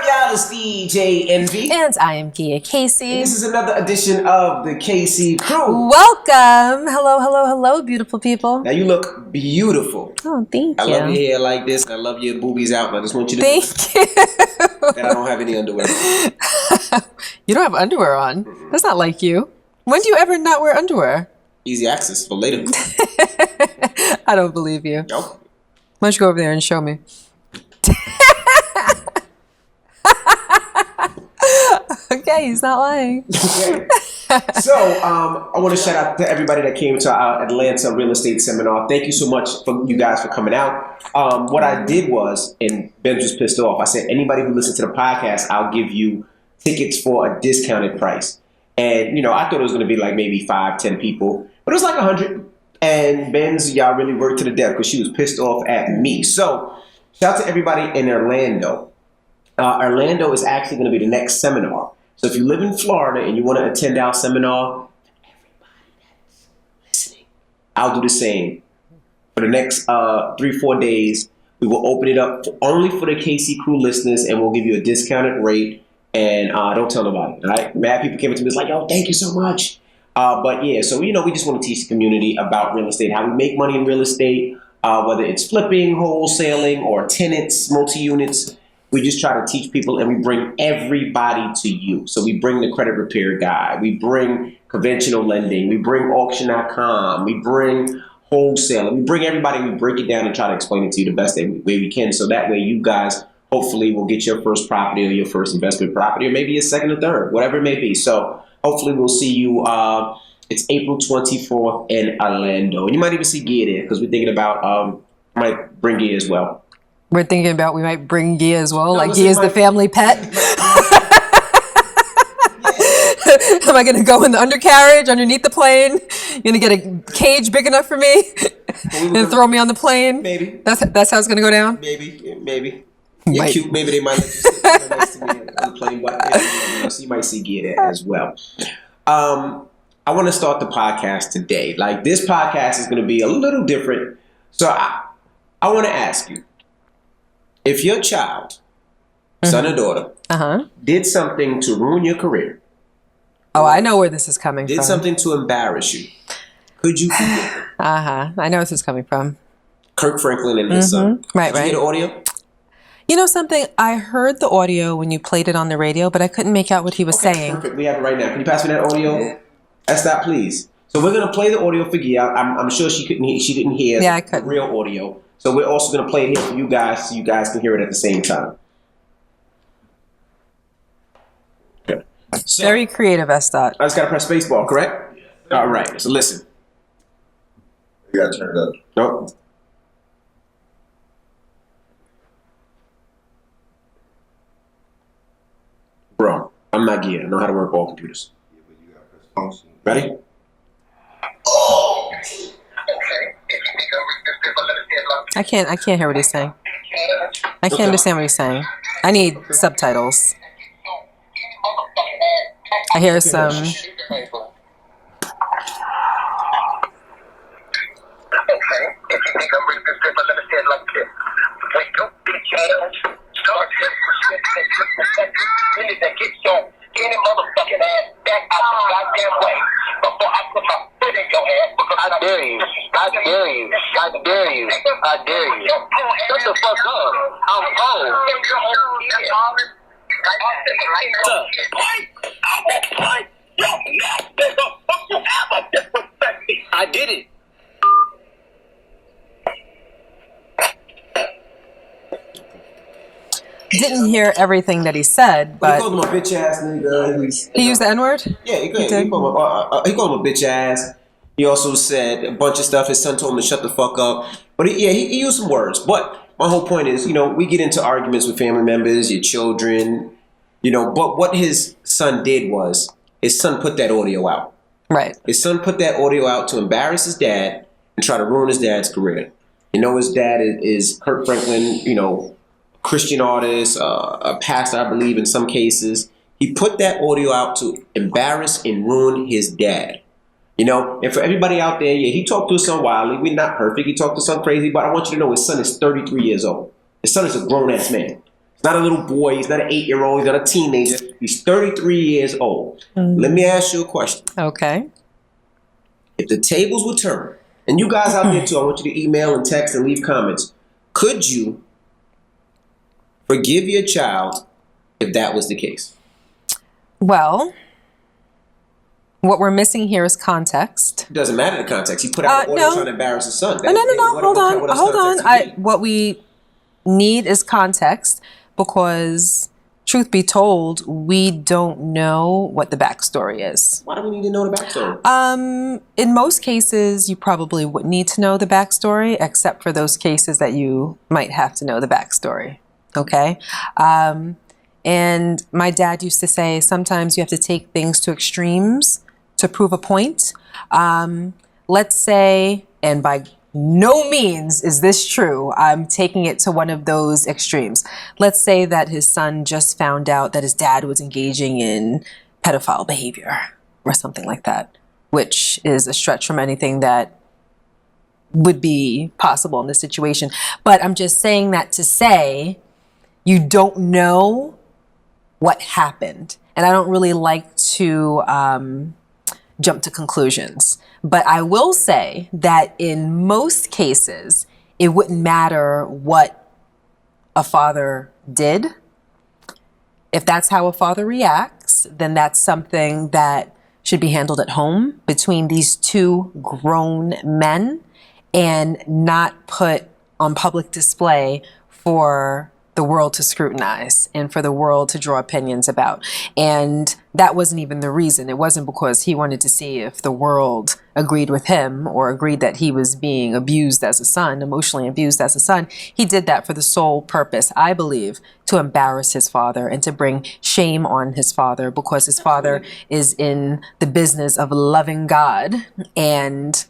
y'all? It's DJ Envy. And I am Gia Casey. And this is another edition of the KC Crew. Welcome. Hello, hello, hello, beautiful people. Now you look beautiful. Oh, thank you. I love your hair like this. I love your boobies out. I just want you to Thank you. that I don't have any underwear. You don't have underwear on. Mm-hmm. That's not like you. When do you ever not wear underwear? Easy access for later. I don't believe you. Nope. Why don't you go over there and show me? Okay, he's not lying. Okay. So, I want to shout out to everybody that came to our Atlanta real estate seminar. Thank you so much for you guys for coming out. What I did was, and Ben was pissed off, I said, anybody who listens to the podcast, I'll give you tickets for a discounted price. And, you know, I thought it was going to be like maybe 5-10 people, but it was like 100. And Ben's, y'all really worked to the death because she was pissed off at me. So, shout out to everybody in Orlando. Orlando is actually going to be the next seminar. So if you live in Florida and you want to attend our seminar, everybody that's listening, I'll do the same. For the next 3-4 days, we will open it up only for the KC Crew listeners, and we'll give you a discounted rate. And don't tell nobody. All right? Mad people came up to me, it's like, yo, thank you so much. But yeah, so you know, we just want to teach the community about real estate, how we make money in real estate, whether it's flipping, wholesaling, or tenants, multi-units. We just try to teach people, and we bring everybody to you. So we bring the credit repair guy. We bring conventional lending. We bring auction.com. We bring wholesale. We bring everybody. We break it down and try to explain it to you the best way we can. So that way you guys hopefully will get your first property or your first investment property, or maybe a second or third, whatever it may be. So hopefully we'll see you. It's April 24th in Orlando. And you might even see Gia there because we're thinking about might bring Gia as well. We're thinking about we might bring Gia as well. No, like Gia's the family pet. Am I going to go in the undercarriage underneath the plane? You going to get a cage big enough for me and throw me on the plane? Maybe. That's how it's going to go down? Maybe. You're cute. Maybe they might let you sit next to me on the plane. But so you might see Gia there as well. I want to start the podcast today. Like, this podcast is going to be a little different. So I want to ask you, if your child, son or daughter, did something to ruin your career. Oh, I know where this is coming from. Did something to embarrass you. Could you forgive them? I know where this is coming from. Kirk Franklin and his son. Right, Did you hear the audio? You know something? I heard the audio when you played it on the radio, but I couldn't make out what he was saying. Perfect. We have it right now. Can you pass me that audio? That's that, please. So we're gonna play the audio for Gia. I'm sure she didn't hear the real audio. So we're also going to play it here for you guys so you guys can hear it at the same time. Okay. So, very creative, S-Dot. I just got to press spacebar, correct? Yeah. All right. So listen. You got to turn it up. Nope. Bro, I'm not Gia. I know how to work all computers. Yeah, but you got to press function. Ready? Oh! I can't hear what he's saying. I can't understand what he's saying. I need subtitles. I hear some. Any motherfucking ass back out the goddamn way before I put my foot in your ass because I dare you. I dare you. I dare you. I dare you. Shut the fuck up. I'm old. I did it. Didn't hear everything that he said, but he called him a bitch ass nigga. He used the N-word? Yeah, he called him a bitch ass. He also said a bunch of stuff. His son told him to shut the fuck up. But he used some words. But my whole point is, you know, we get into arguments with family members, your children, you know. But what his son did was, his son put that audio out. Right. His son put that audio out to embarrass his dad and try to ruin his dad's career. You know, his dad is Kirk Franklin, you know, Christian artist, a pastor, I believe, in some cases. He put that audio out to embarrass and ruin his dad. You know, and for everybody out there, yeah, he talked to his son wildly. We're not perfect. He talked to his son crazy, but I want you to know his son is 33 years old. His son is a grown-ass man. He's not a little boy. He's not an 8-year-old. He's not a teenager. He's 33 years old. Let me ask you a question. Okay. If the tables were turned, and you guys out there too, I want you to email and text and leave comments. Could you forgive your child if that was the case? Well, what we're missing here is context. It doesn't matter the context. He put out an order no. trying to embarrass his son. No. Hold on. Hold What we need is context, because truth be told, we don't know what the backstory is. Why do we need to know the backstory? In most cases, you probably wouldn't need to know the backstory, except for those cases that you might have to know the backstory. Okay? And my dad used to say, sometimes you have to take things to extremes to prove a point. Let's say, and by no means is this true, I'm taking it to one of those extremes. Let's say that his son just found out that his dad was engaging in pedophile behavior or something like that, which is a stretch from anything that would be possible in this situation. But I'm just saying that to say you don't know what happened. And I don't really like to jump to conclusions. But I will say that in most cases, it wouldn't matter what a father did. If that's how a father reacts, then that's something that should be handled at home between these two grown men and not put on public display for the world to scrutinize and for the world to draw opinions about. And that wasn't even the reason. It wasn't because he wanted to see if the world agreed with him or agreed that he was being abused as a son, emotionally abused as a son. He did that for the sole purpose, I believe, to embarrass his father and to bring shame on his father, because his father is in the business of loving God and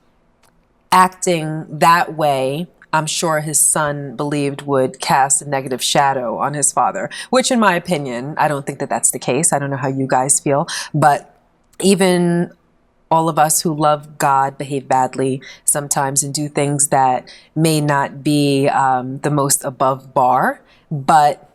acting that way. I'm sure his son believed would cast a negative shadow on his father, which in my opinion, I don't think that that's the case. I don't know how you guys feel, but even all of us who love God behave badly sometimes and do things that may not be the most above bar, but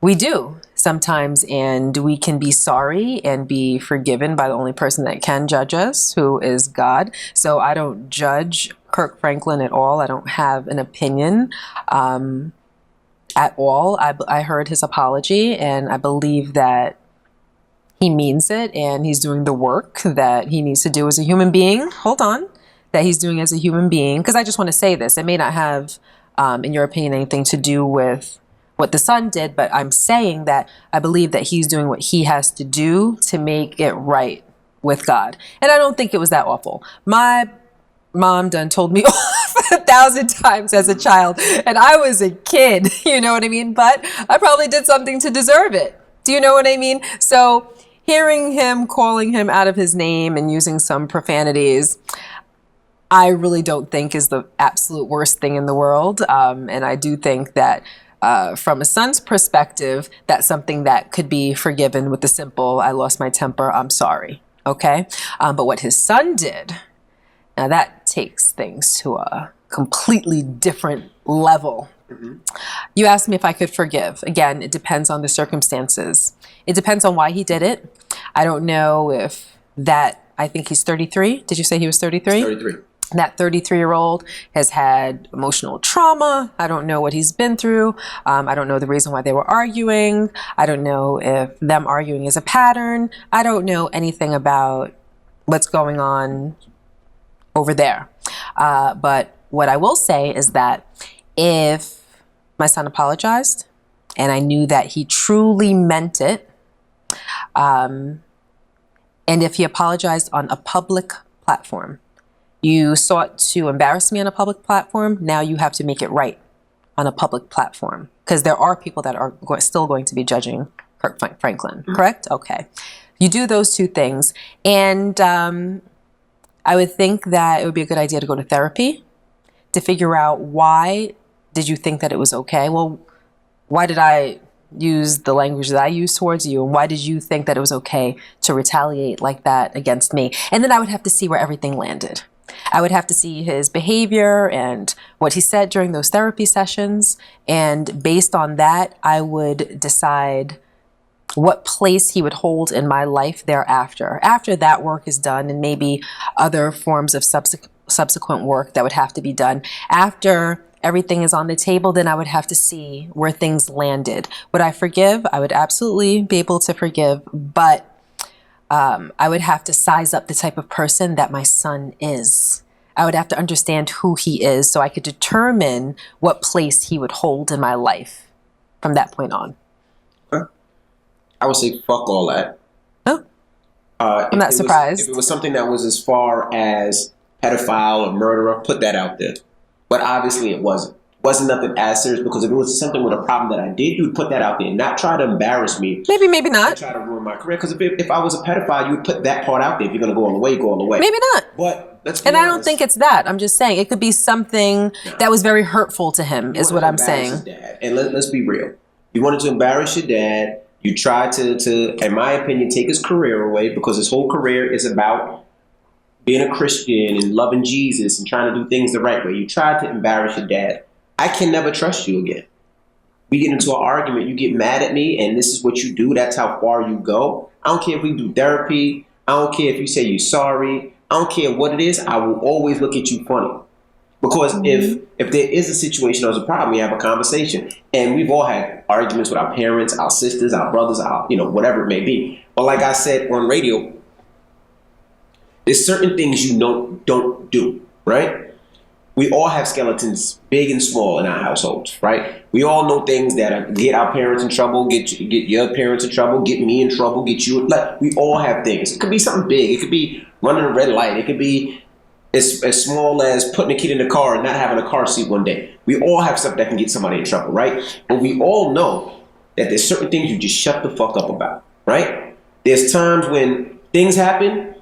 we do sometimes, and we can be sorry and be forgiven by the only person that can judge us, who is God. So I don't judge Kirk Franklin at all. I don't have an opinion at all. I heard his apology, and I believe that he means it, and he's doing the work that he needs to do as a human being. Hold on. That he's doing as a human being. Because I just want to say this. It may not have, in your opinion, anything to do with what the son did, but I'm saying that I believe that he's doing what he has to do to make it right with God. And I don't think it was that awful. My mom done told me off 1,000 times as a child, and I was a kid, you know what I mean? But I probably did something to deserve it. Do you know what I mean? So hearing him calling him out of his name and using some profanities, I really don't think is the absolute worst thing in the world. And I do think that from a son's perspective, that's something that could be forgiven with the simple, I lost my temper, I'm sorry. Okay? But what his son did, now that takes things to a completely different level. Mm-hmm. You asked me if I could forgive. Again, it depends on the circumstances. It depends on why he did it. I don't know if that, I think he's 33. Did you say he was 33? 33. That 33-year-old has had emotional trauma. I don't know what he's been through. I don't know the reason why they were arguing. I don't know if them arguing is a pattern. I don't know anything about what's going on over there. But what I will say is that if my son apologized and I knew that he truly meant it, and if he apologized on a public platform, you sought to embarrass me on a public platform. Now you have to make it right on a public platform, because there are people that are still going to be judging Kirk Franklin, correct? Okay. You do those two things. And I would think that it would be a good idea to go to therapy to figure out, why did you think that it was okay? Well, why did I use the language that I used towards you? And why did you think that it was okay to retaliate like that against me? And then I would have to see where everything landed. I would have to see his behavior and what he said during those therapy sessions. And based on that, I would decide what place he would hold in my life thereafter. After that work is done, and maybe other forms of subsequent work that would have to be done. After everything is on the table, then I would have to see where things landed. Would I forgive? I would absolutely be able to forgive, but I would have to size up the type of person that my son is. I would have to understand who he is so I could determine what place he would hold in my life from that point on. I would say fuck all that. Oh, I'm not surprised. If it was something that was as far as pedophile or murderer, put that out there. But obviously it wasn't. It wasn't nothing as serious, because if it was something with a problem that I did, you would put that out there and not try to embarrass me. Maybe not. Try to ruin my career. Because if I was a pedophile, you would put that part out there. If you're going to go all the way, go all the way. Maybe not. But let's be And honest. I don't think it's that. I'm just saying it could be something that was very hurtful to him, is what I'm saying. His dad. And let's be real. You wanted to embarrass your dad. You tried to, in my opinion, take his career away, because his whole career is about being a Christian and loving Jesus and trying to do things the right way. You tried to embarrass your dad. I can never trust you again. We get into an argument, you get mad at me, and this is what you do. That's how far you go. I don't care if we do therapy. I don't care if you say you're sorry. I don't care what it is. I will always look at you funny. Because if there is a situation or a problem, we have a conversation. And we've all had arguments with our parents, our sisters, our brothers, our, whatever it may be. But like I said on radio, there's certain things you don't do, right? We all have skeletons, big and small, in our households, right? We all know things that get our parents in trouble, get your parents in trouble, get me in trouble, get you. Like, we all have things. It could be something big. It could be running a red light. It could be as small as putting a kid in the car and not having a car seat one day. We all have stuff that can get somebody in trouble, right? But we all know that there's certain things you just shut the fuck up about, right? There's times when things happen,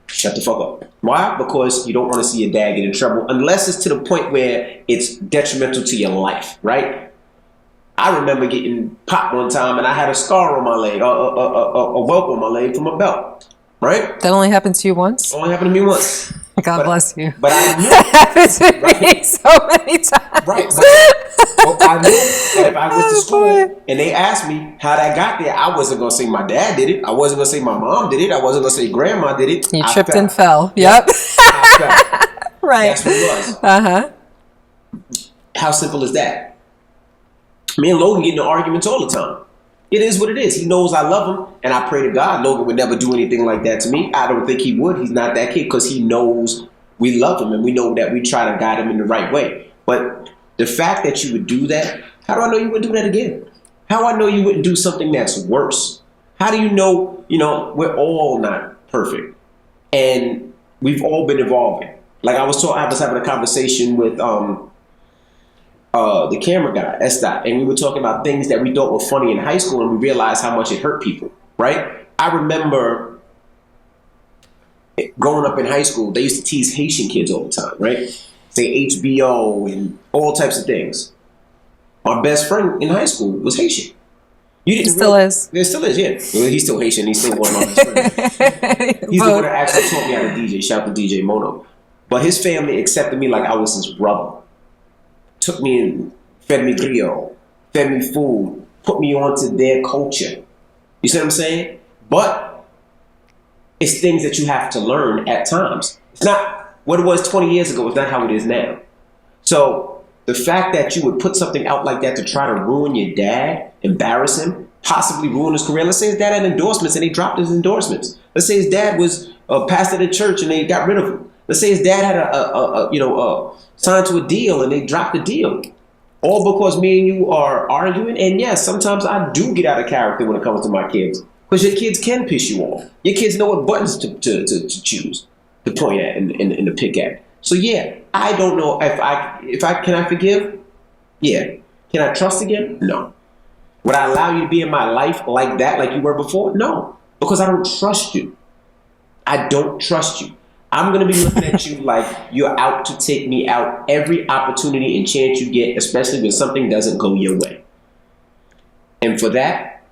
shut the fuck up. Why? Because you don't want to see your dad get in trouble, unless it's to the point where it's detrimental to your life, right? I remember getting popped one time and I had a scar on my leg, a welt on my leg from a belt, right? That only happened to you once? Only happened to me once. God bless you. But I knew It happened to me so many times. Right. But I knew that if I went to school and they asked me how that got there, I wasn't going to say my dad did it. I wasn't going to say my mom did it. I wasn't going to say grandma did it. You I tripped fell. and fell. Yep. I fell. Right. That's what it was. Uh-huh. How simple is that? Me and Logan get into arguments all the time. It is what it is. He knows I love him, and I pray to God Logan would never do anything like that to me. I don't think he would. He's not that kid, because he knows we love him, and we know that we try to guide him in the right way. But the fact that you would do that, how do I know you wouldn't do that again? How do I know you wouldn't do something that's worse? How do you know, we're all not perfect, and we've all been evolving. Like I was having a conversation with the camera guy, S-Dot, and we were talking about things that we thought were funny in high school, and we realized how much it hurt people, right? I remember growing up in high school, they used to tease Haitian kids all the time, right? Say HBO and all types of things. Our best friend in high school was Haitian. You didn't Still is. There still is, yeah. Well, he's still Haitian. He's still one of my best friends. He's the one that actually taught me how to DJ. Shout out to DJ Mono. But his family accepted me like I was his brother. Took me in, fed me griot, fed me food, put me onto their culture. You see what I'm saying? But it's things that you have to learn at times. It's not what it was 20 years ago. It's not how it is now. So the fact that you would put something out like that to try to ruin your dad, embarrass him, possibly ruin his career. Let's say his dad had endorsements and they dropped his endorsements. Let's say his dad was a pastor at the church and they got rid of him. Let's say his dad had signed to a deal and they dropped the deal. All because me and you are arguing. And yes, sometimes I do get out of character when it comes to my kids. Because your kids can piss you off. Your kids know what buttons to choose, to point at and to pick at. So yeah, I don't know can I forgive? Yeah. Can I trust again? No. Would I allow you to be in my life like that, like you were before? No. Because I don't trust you. I don't trust you. I'm going to be looking at you like you're out to take me out every opportunity and chance you get, especially when something doesn't go your way. And for that,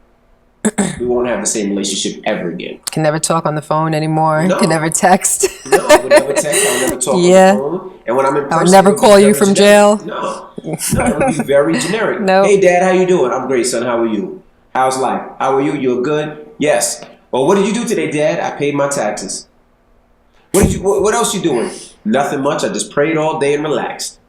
we won't have the same relationship ever again. Can never talk on the phone anymore. No. Can never text. No, I would never text. I would never talk Yeah. on the phone. And when I'm in person, I would never it would call be you very from generic. jail. No, it would be very generic. No. Hey, Dad, how you doing? I'm great, son. How are you? How's life? How are you? You're good? Yes. Well, what did you do today, Dad? I paid my taxes. What else you doing? Nothing much. I just prayed all day and relaxed.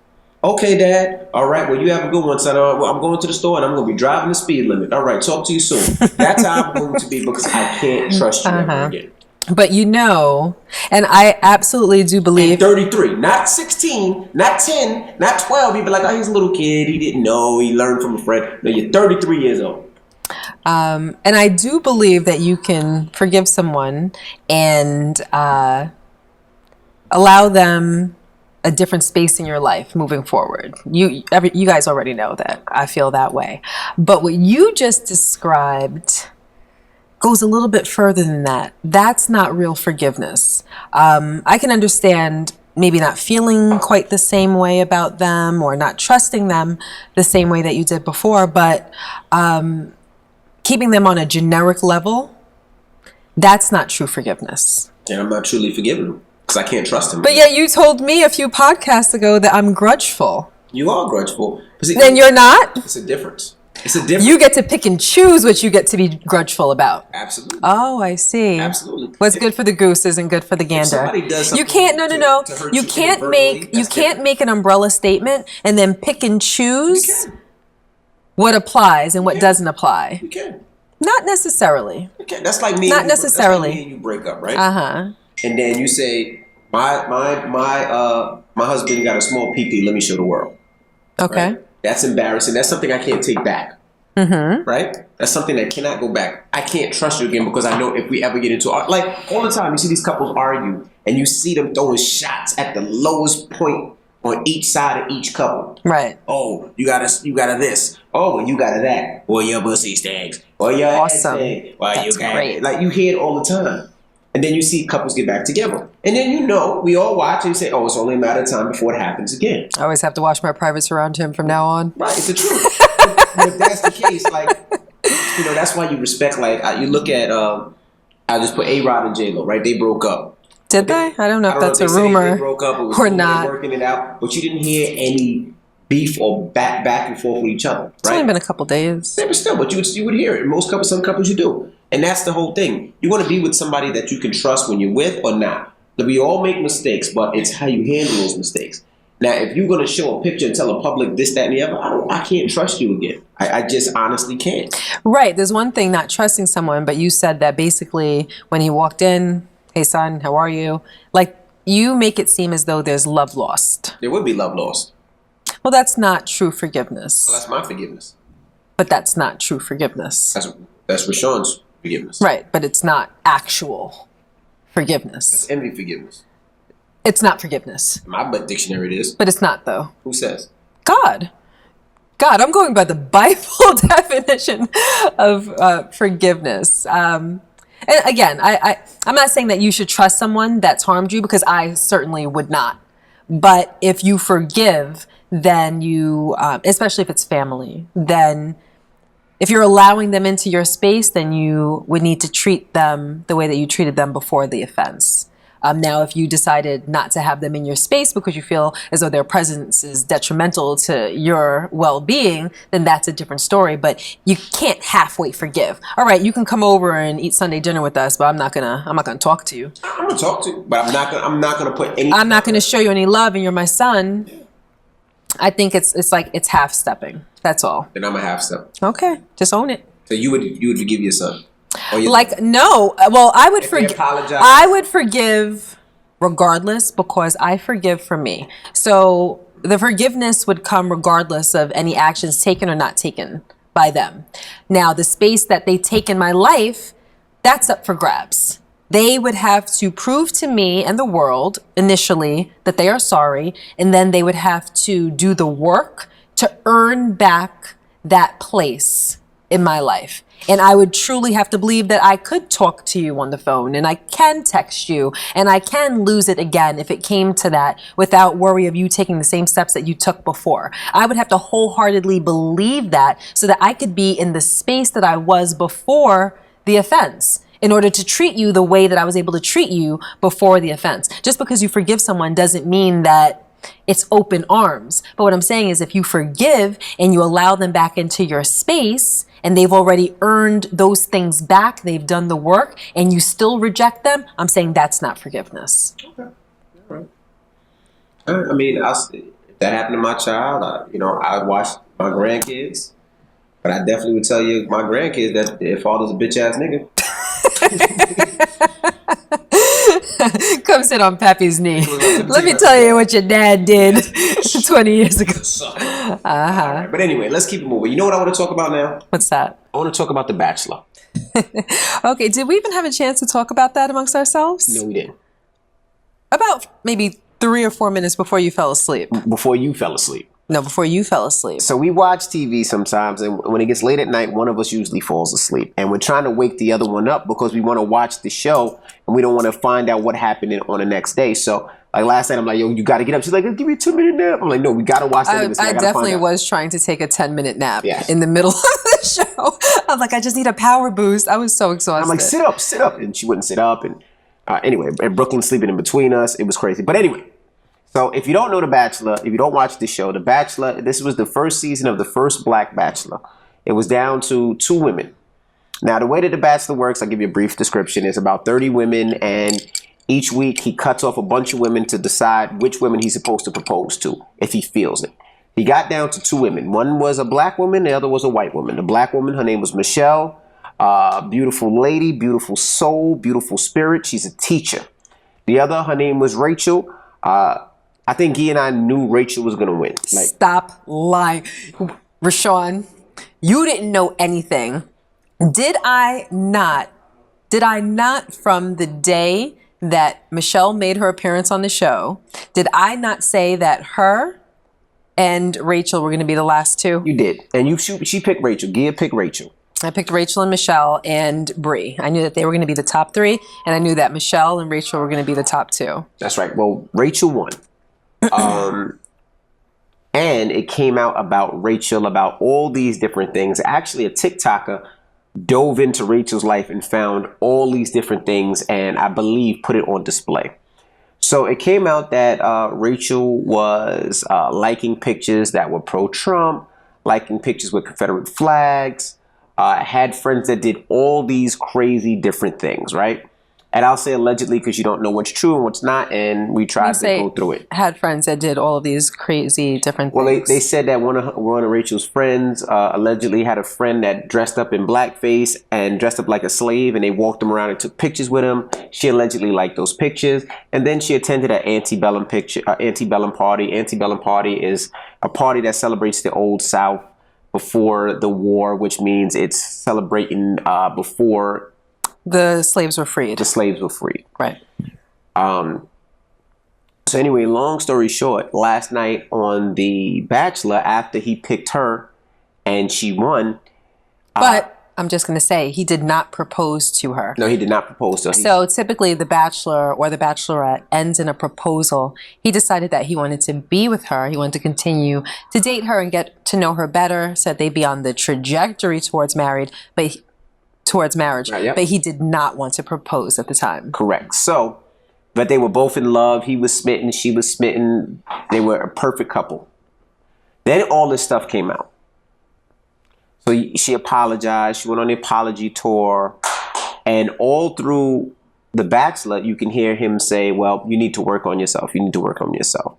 Okay, Dad. All right. Well, you have a good one, son. Well, I'm going to the store and I'm going to be driving the speed limit. All right. Talk to you soon. That's how I'm going to be because I can't trust you ever again. But you know, and I absolutely do believe. 33, not 16, not 10, not 12. You'd be like, oh, he's a little kid. He didn't know. He learned from a friend. No, you're 33 years old. And I do believe that you can forgive someone and allow them a different space in your life moving forward. You guys already know that I feel that way. But what you just described goes a little bit further than that. That's not real forgiveness. I can understand maybe not feeling quite the same way about them or not trusting them the same way that you did before, but keeping them on a generic level, that's not true forgiveness. And I'm not truly forgiving them because I can't trust them. But yet you told me a few podcasts ago that I'm grudgeful. You are grudgeful. See, Then you're not? It's a difference. It's a difference. You get to pick and choose what you get to be grudgeful about. Absolutely. Oh, I see. Absolutely. What's good for the goose isn't good for the gander. somebody does You something can't. No. to hurt You you can't verbally, make. that's You can't different. make an umbrella statement and then pick and You choose can. what applies and what can. doesn't apply. You can. Not necessarily. You can. That's like me. Not and you- that's necessarily. like me and you break up, right? Uh-huh. And then you say, my husband got a small pee-pee. Let me show the world. Okay. Right? That's embarrassing. That's something I can't take back. Mm-hmm. Right? That's something that cannot go back. I can't trust you again because I know if we ever get into like all the time, you see these couples argue and you see them throwing shots at the lowest point on each side of each couple. Right. Oh, you got this. Oh, you got that. Or your pussy stinks. Or your ass Awesome. stinks. Or That's you got great. it. Like you hear it all the time. And then you see couples get back together. And then you know, we all watch and say, oh, it's only a matter of time before it happens again. I always have to watch my privates around him from now on. Right, it's the truth. But if that's the case, like, you know, that's why you respect, like, you look at, I just put A-Rod and J-Lo, right? They broke up. Did they? I don't know if that's if a they say rumor they broke up or they not. working it out, but you didn't hear any beef or back and forth with each other, It's only right? been a couple days. Yeah, but still, but you would hear it. Most couples, some couples you do. And that's the whole thing. You want to be with somebody that you can trust when you're with or not. We all make mistakes, but it's how you handle those mistakes. Now, if you're going to show a picture and tell the public this, that, and the other, I can't trust you again. I just honestly can't. Right. There's one thing not trusting someone, but you said that basically when he walked in, hey son, how are you? Like you make it seem as though there's love lost. There would be love lost. Well, that's not true forgiveness. Well, that's my forgiveness. But that's not true forgiveness. That's Rashawn's forgiveness. Right. But it's not actual forgiveness. That's envy forgiveness. It's not forgiveness. In my dictionary it is. But it's not though. Who says? God, I'm going by the Bible definition of forgiveness. And again, I'm not saying that you should trust someone that's harmed you because I certainly would not. But if you forgive, then you, especially if it's family, then if you're allowing them into your space, then you would need to treat them the way that you treated them before the offense. Now, if you decided not to have them in your space because you feel as though their presence is detrimental to your well-being, then that's a different story. But you can't halfway forgive. All right, you can come over and eat Sunday dinner with us, but I'm not gonna talk to you. I'm gonna talk to you, but I'm not gonna put any. I'm not gonna show you any love, and you're my son. I think it's like it's half stepping. That's all. Then I'm a half step. Okay, just own it. So you would forgive your son. Or your Like no, well, I would If they forgive. apologize. I would forgive regardless because I forgive for me. So the forgiveness would come regardless of any actions taken or not taken by them. Now, the space that they take in my life, that's up for grabs. They would have to prove to me and the world initially that they are sorry, and then they would have to do the work to earn back that place in my life. And I would truly have to believe that I could talk to you on the phone and I can text you and I can lose it again if it came to that without worry of you taking the same steps that you took before. I would have to wholeheartedly believe that so that I could be in the space that I was before the offense in order to treat you the way that I was able to treat you before the offense. Just because you forgive someone doesn't mean that it's open arms. But what I'm saying is if you forgive and you allow them back into your space and they've already earned those things back, they've done the work, and you still reject them, I'm saying that's not forgiveness. Okay. All right. I mean, if that happened to my child, I watch my grandkids. But I definitely would tell you, my grandkids, that their father's a bitch ass nigga. Come sit on Pappy's knee. Let me tell you what your dad did 20 years ago. All right. But anyway, let's keep it moving. You know what I want to talk about now? What's that? I want to talk about The Bachelor. Okay, did we even have a chance to talk about that amongst ourselves? No, we didn't. About maybe 3 or 4 minutes before you fell asleep. Before you fell asleep. No, before you fell asleep. So we watch TV sometimes, and when it gets late at night, one of us usually falls asleep. And we're trying to wake the other one up because we want to watch the show, and we don't want to find out what happened on the next day. So, like last night, I'm like, yo, you got to get up. She's like, give me a 2-minute nap. I'm like, no, we got to watch that. I definitely was trying to take a 10-minute nap in the middle of the show. I was like, I just need a power boost. I was so exhausted. I'm like, sit up. And she wouldn't sit up. And anyway, and Brooklyn sleeping in between us. It was crazy. But anyway. So if you don't know The Bachelor, if you don't watch the show, The Bachelor, this was the first season of the first Black Bachelor. It was down to 2 women. Now, the way that The Bachelor works, I'll give you a brief description. It's about 30 women, and each week he cuts off a bunch of women to decide which women he's supposed to propose to, if he feels it. He got down to 2 women. One was a black woman, the other was a white woman. The black woman, her name was Michelle. Beautiful lady, beautiful soul, beautiful spirit. She's a teacher. The other, her name was Rachel. I think Guy and I knew Rachel was going to win. Stop lying. Rashawn, you didn't know anything. Did I not from the day that Michelle made her appearance on the show, did I not say that her and Rachel were going to be the last 2? You did. And she picked Rachel. Gia picked Rachel. I picked Rachel and Michelle and Bree. I knew that they were going to be the top 3, and I knew that Michelle and Rachel were going to be the top 2. That's right. Well, Rachel won. And it came out about Rachel, about all these different things. Actually, a TikToker dove into Rachel's life and found all these different things, and I believe put it on display. So it came out that Rachel was liking pictures that were pro-Trump, liking pictures with Confederate flags, had friends that did all these crazy different things, right? And I'll say allegedly because you don't know what's true and what's not, and we tried to go through it. Had friends that did all of these crazy different things. Well, they said that one of Rachel's friends allegedly had a friend that dressed up in blackface and dressed up like a slave, and they walked him around and took pictures with him. She allegedly liked those pictures, and then she attended an antebellum party. Antebellum party is a party that celebrates the Old South before the war, which means it's celebrating before the slaves were freed. The slaves were freed. Right. So anyway, long story short, last night on The Bachelor, after he picked her and she won. But I'm just going to say, he did not propose to her. No, he did not propose to her. So typically The Bachelor or The Bachelorette ends in a proposal. He decided that he wanted to be with her. He wanted to continue to date her and get to know her better so that they'd be on the trajectory towards marriage. Right, yep. But he did not want to propose at the time. Correct. So, but they were both in love. He was smitten. She was smitten. They were a perfect couple. Then all this stuff came out. So she apologized. She went on the apology tour. And all through The Bachelor, you can hear him say, well, you need to work on yourself. You need to work on yourself.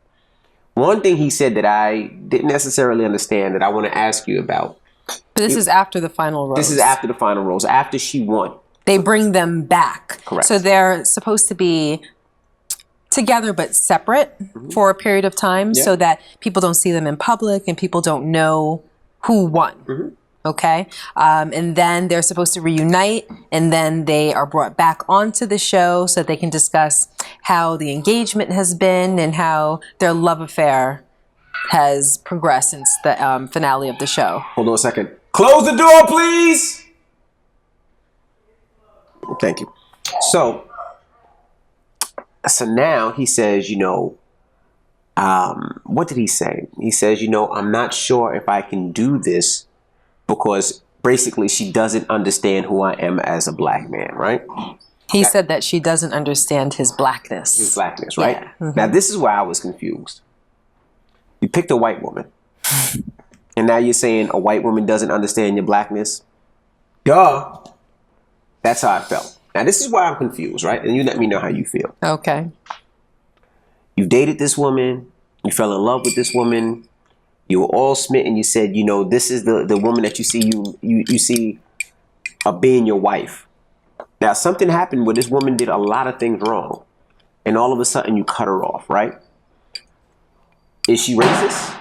One thing he said that I didn't necessarily understand that I want to ask you about. But this is after the final rose. This is after the final rose, after she won. They bring them back. Correct. So they're supposed to be together but separate for a period of time so that people don't see them in public and people don't know who won. Okay? And then they're supposed to reunite, and then they are brought back onto the show so that they can discuss how the engagement has been and how their love affair has progressed since the finale of the show. Hold on a second. Close the door, please. Thank you. So now he says, what did he say? He says, I'm not sure if I can do this because basically she doesn't understand who I am as a black man, right? He said that she doesn't understand his blackness. His blackness, right? Yeah. Mm-hmm. Now, this is where I was confused. You picked a white woman, and now you're saying a white woman doesn't understand your blackness? Duh. That's how I felt. Now, this is why I'm confused, right? And you let me know how you feel. Okay. You dated this woman. You fell in love with this woman. You were all smitten. You said, you know, this is the woman that you see being your wife. Now, something happened where this woman did a lot of things wrong. And all of a sudden, you cut her off, right? Is she racist?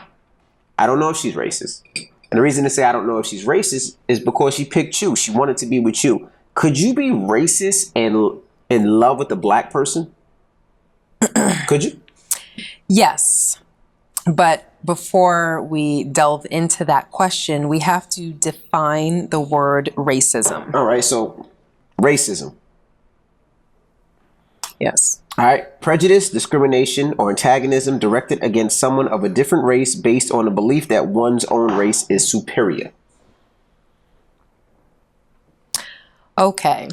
I don't know if she's racist. And the reason to say I don't know if she's racist is because she picked you. She wanted to be with you. Could you be racist and in love with a black person? Could you? Yes. But before we delve into that question, we have to define the word racism. All right, so racism. Yes. All right, prejudice, discrimination, or antagonism directed against someone of a different race based on the belief that one's own race is superior. Okay.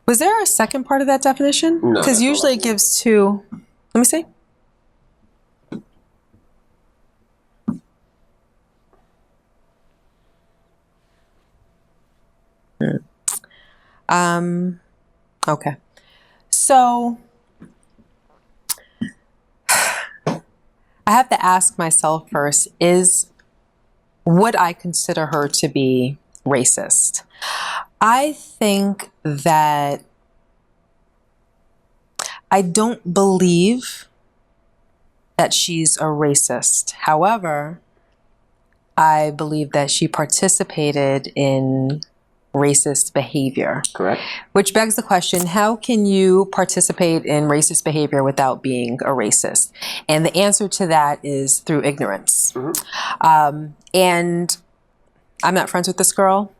Was there a second part of that definition? No, Because that's all usually I it gives two. Let me see. Okay. So I have to ask myself first, would I consider her to be racist? I think that I don't believe that she's a racist. However, I believe that she participated in racist behavior. Correct. Which begs the question, how can you participate in racist behavior without being a racist? And the answer to that is through ignorance. Mm-hmm. And I'm not friends with this girl.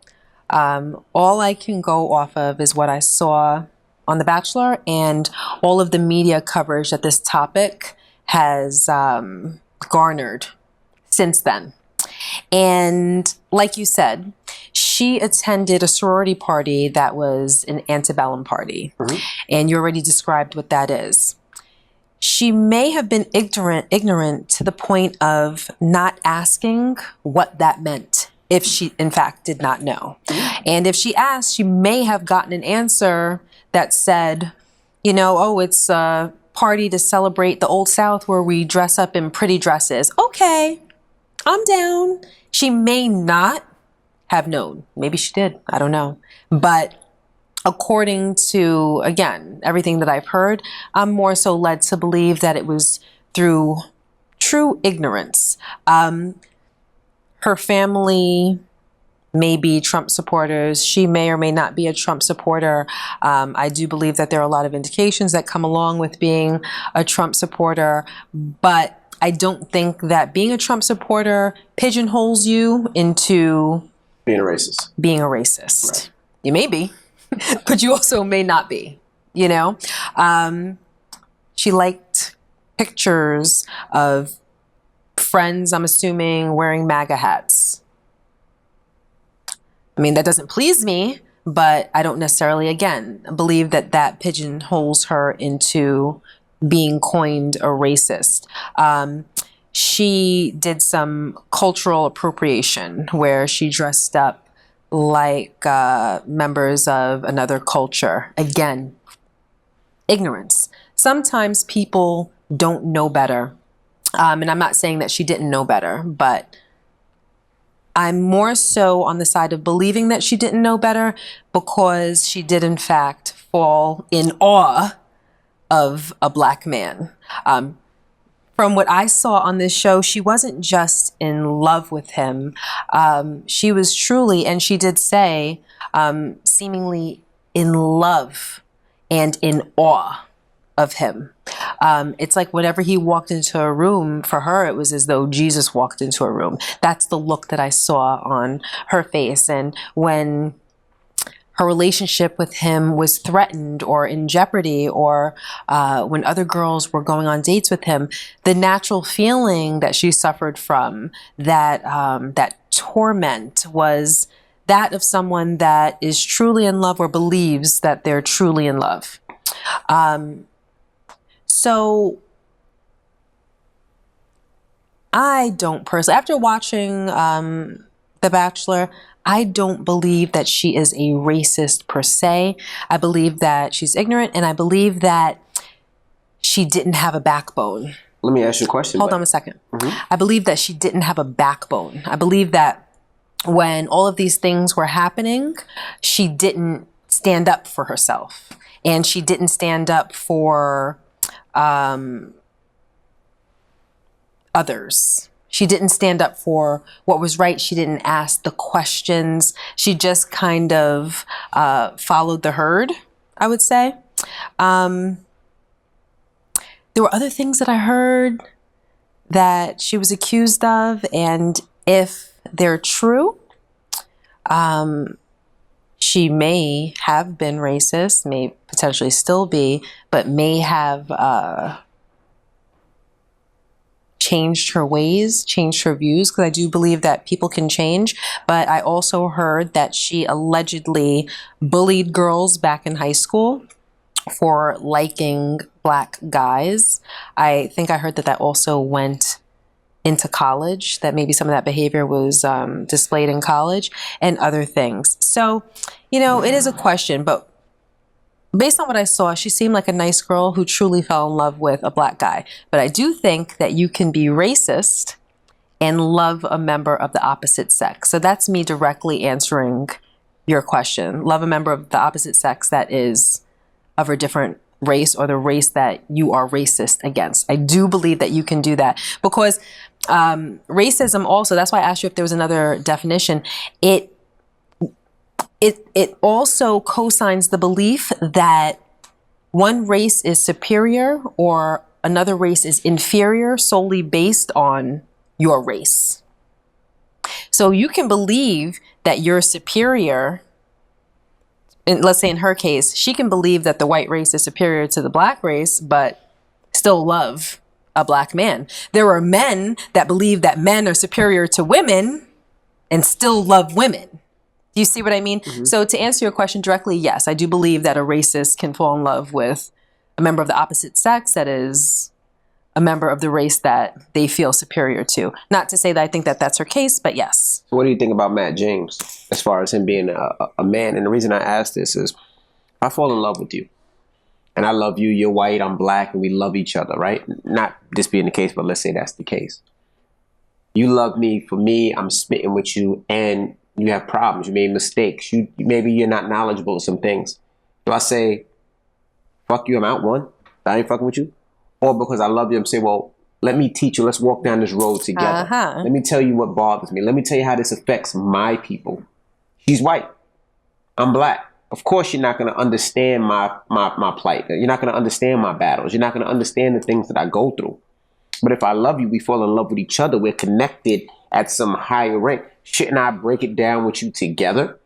All I can go off of is what I saw on The Bachelor and all of the media coverage that this topic has garnered since then. And like you said, she attended a sorority party that was an antebellum party. Mm-hmm. And you already described what that is. She may have been ignorant to the point of not asking what that meant, if she, in fact, did not know. Mm-hmm. And if she asked, she may have gotten an answer that said, you know, oh, it's a party to celebrate the Old South where we dress up in pretty dresses. Okay, I'm down. She may not have known. Maybe she did. I don't know. But according to, again, everything that I've heard, I'm more so led to believe that it was through true ignorance. Her family may be Trump supporters. She may or may not be a Trump supporter. I do believe that there are a lot of indications that come along with being a Trump supporter, but I don't think that being a Trump supporter pigeonholes you into being a racist. Right. You may be, but you also may not be, you know? She liked pictures of friends, I'm assuming, wearing MAGA hats. I mean, that doesn't please me, but I don't necessarily, again, believe that that pigeonholes her into being coined a racist. She did some cultural appropriation where she dressed up like members of another culture. Again, ignorance. Sometimes people don't know better. And I'm not saying that she didn't know better, but I'm more so on the side of believing that she didn't know better because she did, in fact, fall in awe of a black man. From what I saw on this show, she wasn't just in love with him. She was truly, and she did say, seemingly in love and in awe of him. It's like whenever he walked into a room, for her, it was as though Jesus walked into a room. That's the look that I saw on her face. And when her relationship with him was threatened or in jeopardy, or when other girls were going on dates with him, the natural feeling that she suffered from, that torment, was that of someone that is truly in love or believes that they're truly in love. So I don't personally, after watching The Bachelor, I don't believe that she is a racist per se. I believe that she's ignorant, and I believe that she didn't have a backbone. Let me ask you a question. Hold on a second. I believe that she didn't have a backbone. I believe that when all of these things were happening, she didn't stand up for herself, and she didn't stand up for others. She didn't stand up for what was right. She didn't ask the questions. She just kind of followed the herd, I would say. There were other things that I heard that she was accused of, and if they're true, she may have been racist, may potentially still be, but may have changed her ways, changed her views, because I do believe that people can change. But I also heard that she allegedly bullied girls back in high school for liking black guys. I think I heard that that also went into college, that maybe some of that behavior was displayed in college and other things. So, you know, it is a question, but based on what I saw, she seemed like a nice girl who truly fell in love with a black guy. But I do think that you can be racist and love a member of the opposite sex. So that's me directly answering your question. Love a member of the opposite sex that is of a different race, or the race that you are racist against. I do believe that you can do that, because racism also, that's why I asked you if there was another definition. It also cosigns the belief that one race is superior or another race is inferior solely based on your race. So you can believe that you're superior. And let's say in her case, she can believe that the white race is superior to the black race, but still love a black man. There are men that believe that men are superior to women and still love women. Do you see what I mean? Mm-hmm. So to answer your question directly, yes, I do believe that a racist can fall in love with a member of the opposite sex that is a member of the race that they feel superior to. Not to say that I think that that's her case, but yes. So what do you think about Matt James as far as him being a man? And the reason I ask this is I fall in love with you. And I love you, you're white, I'm black, and we love each other, right? Not this being the case, but let's say that's the case. You love me for me, I'm smitten with you, and you have problems, you made mistakes, maybe you're not knowledgeable of some things. Do I say, fuck you, I'm out one, I ain't fucking with you? Or because I love you, I'm saying, well, let me teach you, let's walk down this road together. Let me tell you what bothers me. Let me tell you how this affects my people. She's white, I'm black. Of course you're not going to understand my plight. You're not going to understand my battles. You're not going to understand the things that I go through. But if I love you, we fall in love with each other. We're connected at some higher rank. Shouldn't I break it down with you together?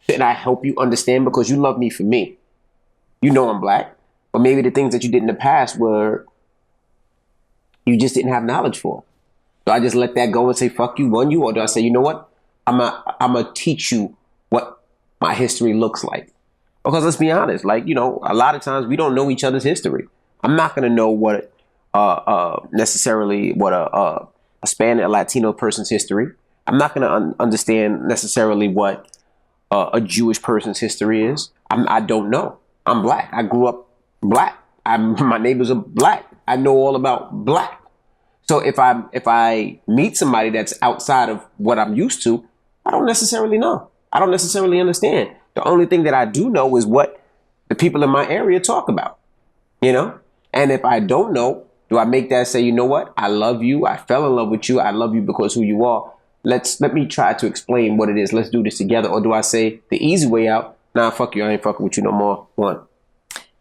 Shouldn't I help you understand? Because you love me for me. You know I'm black. But maybe the things that you did in the past were you just didn't have knowledge for. Do I just let that go and say, fuck you, won you? Or do I say, you know what? I'm going to teach you what my history looks like. Because let's be honest, like, you know, a lot of times we don't know each other's history. I'm not going to know what necessarily what a Hispanic, a Latino person's history. I'm not going to understand necessarily what a Jewish person's history is. I don't know. I'm black. I grew up black. My neighbors are black. I know all about black. So if I meet somebody that's outside of what I'm used to, I don't necessarily know. I don't necessarily understand. The only thing that I do know is what the people in my area talk about, you know? And if I don't know, do I make that say, you know what? I love you. I fell in love with you. I love you because who you are. Let me try to explain what it is. Let's do this together. Or do I say the easy way out? Nah, fuck you. I ain't fucking with you no more. One.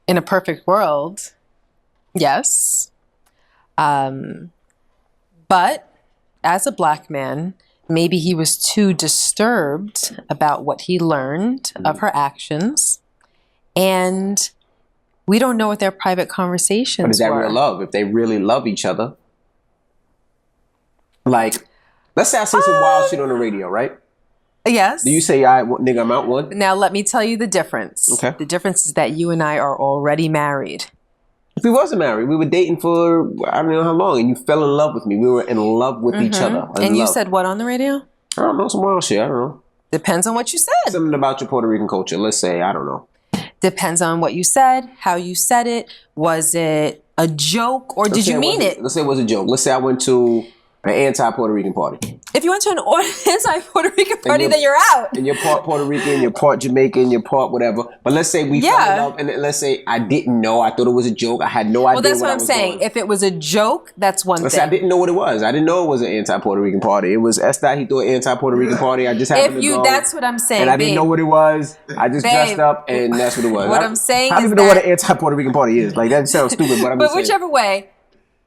In a perfect world, yes. But as a black man, maybe he was too disturbed about what he learned of her actions. And we don't know what their private conversations But is that were. real love? If they really love each other, like, let's say I say some wild shit on the radio, right? Yes. Do you say, "I nigga, I'm out one"? Now, let me tell you the difference. Okay. The difference is that you and I are already married. If we wasn't married, we were dating for I don't know how long, and you fell in love with me. We were in love with each other. And you said what on the radio? I don't know, some wild shit. I don't know. Depends on what you said. Something about your Puerto Rican culture. Let's say, I don't know. Depends on what you said, how you said it. Was it a joke or did you mean it? Let's say it was a joke. Let's say I went to an anti-Puerto Rican party. If you went to an anti-Puerto Rican party, then you're out. And you're part Puerto Rican, you're part Jamaican, you're part whatever. But let's say we fell in love, and let's say I didn't know. I thought it was a joke. I had no idea. Well, that's what I'm was saying. doing. If it was a joke, that's one Let's thing. say I didn't know what it was. I didn't know it was an anti-Puerto Rican party. It was Estat. He threw an anti-Puerto Rican party. I just happened to go. That's what I'm saying. And I didn't know what it was. I just dressed up, and that's what it was. What I'm saying I don't is even know what an anti-Puerto Rican party is. Like, that sounds stupid, but I'm just saying. whichever way,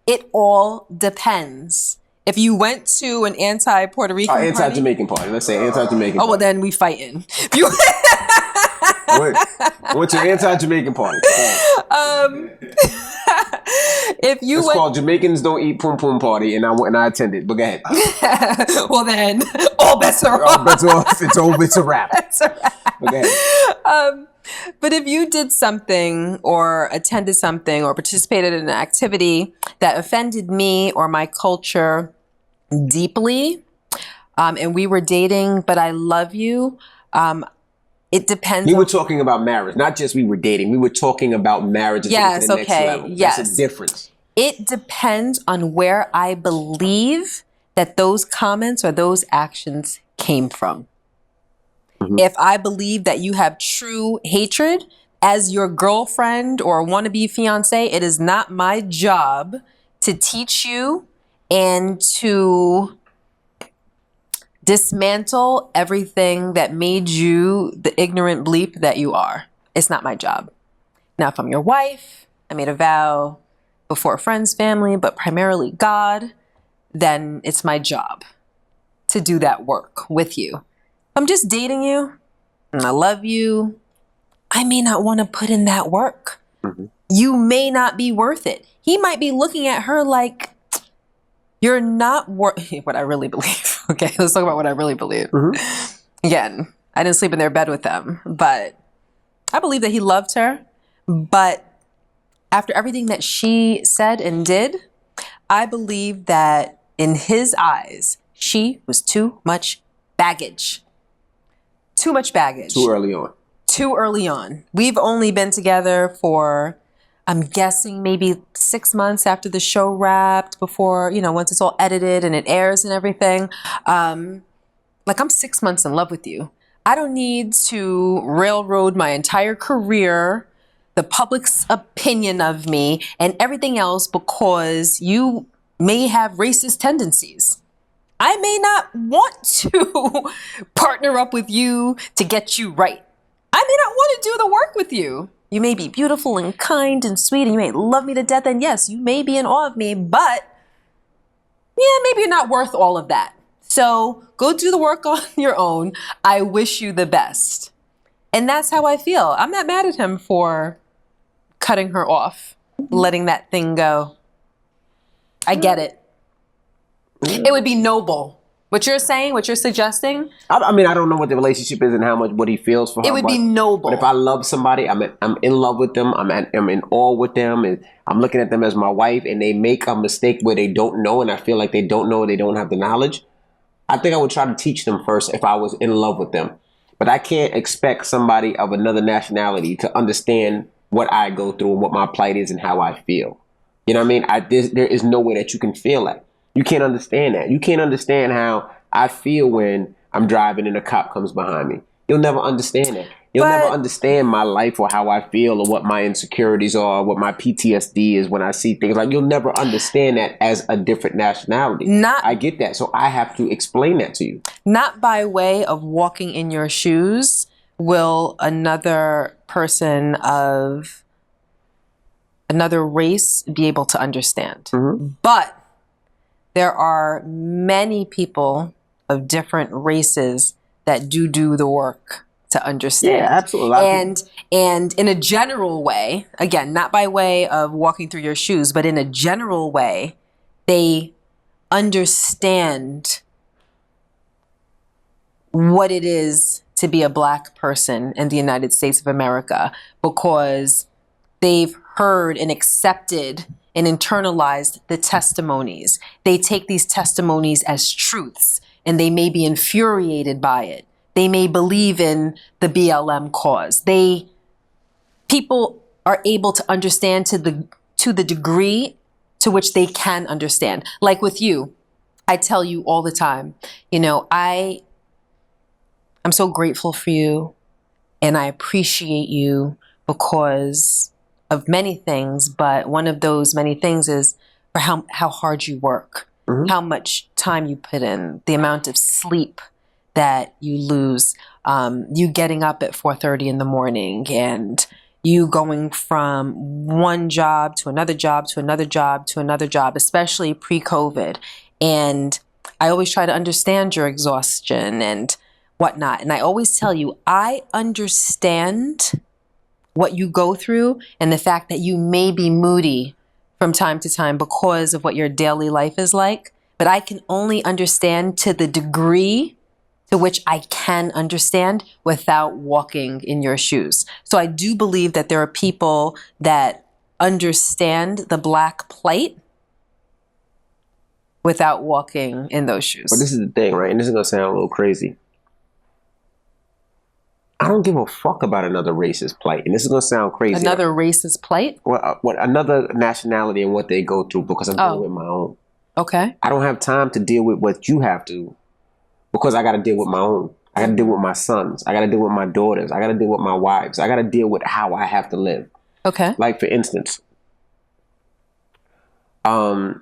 it all depends. If you went to an anti-Puerto Rican party, anti-Jamaican party. Let's say anti-Jamaican. Oh well, then we fighting. If you I went to an anti-Jamaican party. if you It's went, called Jamaicans Don't Eat Pum Pum Party, and I went and I attended. But go ahead. well then, all bets are off. It's over. It's a wrap. But go ahead. But if you did something or attended something or participated in an activity that offended me or my culture deeply, and we were dating, but I love you, it depends. We were talking about marriage, not just we were dating. We were talking about marriage. Yes, to the next okay, level. yes. There's a difference. It depends on where I believe that those comments or those actions came from. If I believe that you have true hatred as your girlfriend or wannabe fiance, it is not my job to teach you and to dismantle everything that made you the ignorant bleep that you are. It's not my job. Now, if I'm your wife, I made a vow before friends, family, but primarily God, then it's my job to do that work with you. I'm just dating you and I love you. I may not want to put in that work. You may not be worth it. He might be looking at her like, you're not worth what I really believe. Okay, let's talk about what I really believe. Again, I didn't sleep in their bed with them, but I believe that he loved her. But after everything that she said and did, I believe that in his eyes, she was too much baggage. Too much baggage. Too early on. Too early on. We've only been together for, I'm guessing, maybe 6 months after the show wrapped, before, once it's all edited and it airs and everything. I'm 6 months in love with you. I don't need to railroad my entire career, the public's opinion of me, and everything else because you may have racist tendencies. I may not want to partner up with you to get you right. I may not want to do the work with you. You may be beautiful and kind and sweet, and you may love me to death, and yes, you may be in awe of me, but maybe you're not worth all of that. So go do the work on your own. I wish you the best. And that's how I feel. I'm not mad at him for cutting her off, letting that thing go. I get it. It would be noble. What you're saying, what you're suggesting, I mean, I don't know what the relationship is and what he feels for her. it would be noble. But if I love somebody, I'm in love with them. I'm in awe with them, and I'm looking at them as my wife. And they make a mistake where they don't know, and I feel like they don't know, they don't have the knowledge. I think I would try to teach them first if I was in love with them. But I can't expect somebody of another nationality to understand what I go through and what my plight is and how I feel. You know what I mean? There is no way that you can feel that. You can't understand that. You can't understand how I feel when I'm driving and a cop comes behind me. You'll never understand that. You'll never understand my life or how I feel or what my insecurities are, what my PTSD is when I see things. Like, you'll never understand that as a different nationality. I get that. So I have to explain that to you. Not by way of walking in your shoes will another person of another race be able to understand. But there are many people of different races that do the work to understand. Yeah, absolutely. And in a general way, again, not by way of walking through your shoes, but in a general way, they understand what it is to be a Black person in the United States of America, because they've heard and accepted and internalized the testimonies. They take these testimonies as truths, and they may be infuriated by it. They may believe in the BLM cause. People are able to understand to the degree to which they can understand. Like with you, I tell you all the time, I'm so grateful for you, and I appreciate you because of many things, but one of those many things is for how hard you work, how much time you put in, the amount of sleep that you lose, you getting up at 4:30 in the morning, and you going from one job to another job to another job to another job, especially pre-COVID. And I always try to understand your exhaustion and whatnot. And I always tell you, I understand what you go through and the fact that you may be moody from time to time because of what your daily life is like. But I can only understand to the degree to which I can understand without walking in your shoes. So I do believe that there are people that understand the Black plight without walking in those shoes. But this is the thing, right? And this is going to sound a little crazy. I don't give a fuck about another racist plight. And this is going to sound crazy. Another racist plight? Well, another nationality and what they go through, because I'm dealing with my own. Okay. I don't have time to deal with what you have to, because I got to deal with my own. I got to deal with my sons. I got to deal with my daughters. I got to deal with my wives. I got to deal with how I have to live. Okay. Like, for instance, I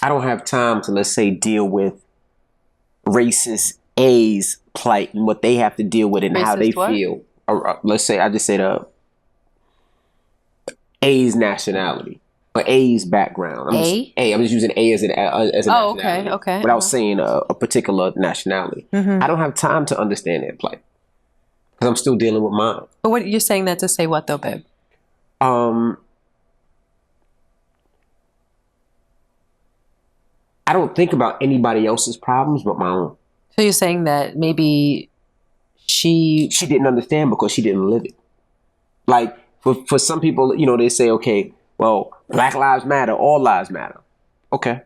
don't have time to, let's say, deal with racist A's plight and what they have to deal with and how they feel. Let's say, I just say the A's nationality or A's background. I'm just using A as a nationality. Okay. Without saying a particular nationality. I don't have time to understand that plight because I'm still dealing with mine. But what you're saying that to say what though, babe? I don't think about anybody else's problems but my own. So you're saying that maybe she didn't understand because she didn't live it. Like for some people, they say, okay, well, Black Lives Matter, all lives matter. Okay.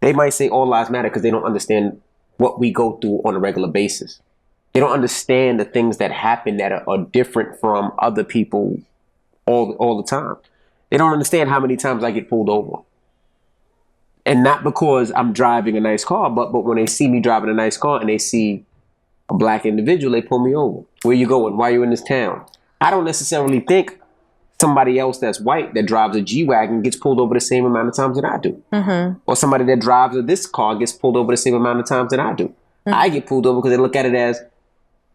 They might say all lives matter because they don't understand what we go through on a regular basis. They don't understand the things that happen that are different from other people all the time. They don't understand how many times I get pulled over. And not because I'm driving a nice car, but when they see me driving a nice car and they see a Black individual, they pull me over. Where you going? Why are you in this town? I don't necessarily think somebody else that's white that drives a G-Wagon gets pulled over the same amount of times that I do. Or somebody that drives this car gets pulled over the same amount of times that I do. I get pulled over because they look at it as,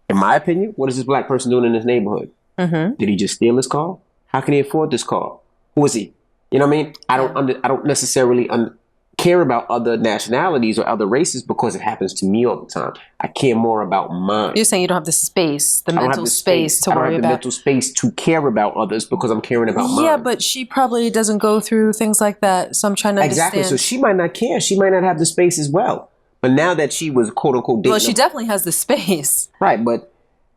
in my opinion, what is this Black person doing in this neighborhood? Did he just steal this car? How can he afford this car? Who is he? You know what I mean? I don't necessarily care about other nationalities or other races because it happens to me all the time. I care more about mine. You're saying you don't have the space, the mental space to worry about. I don't have the mental space to care about others because I'm caring about mine. Yeah, but she probably doesn't go through things like that. So I'm trying to understand. Exactly. So she might not care. She might not have the space as well. But now that she was quote unquote dating. Well, she definitely has the space. Right, but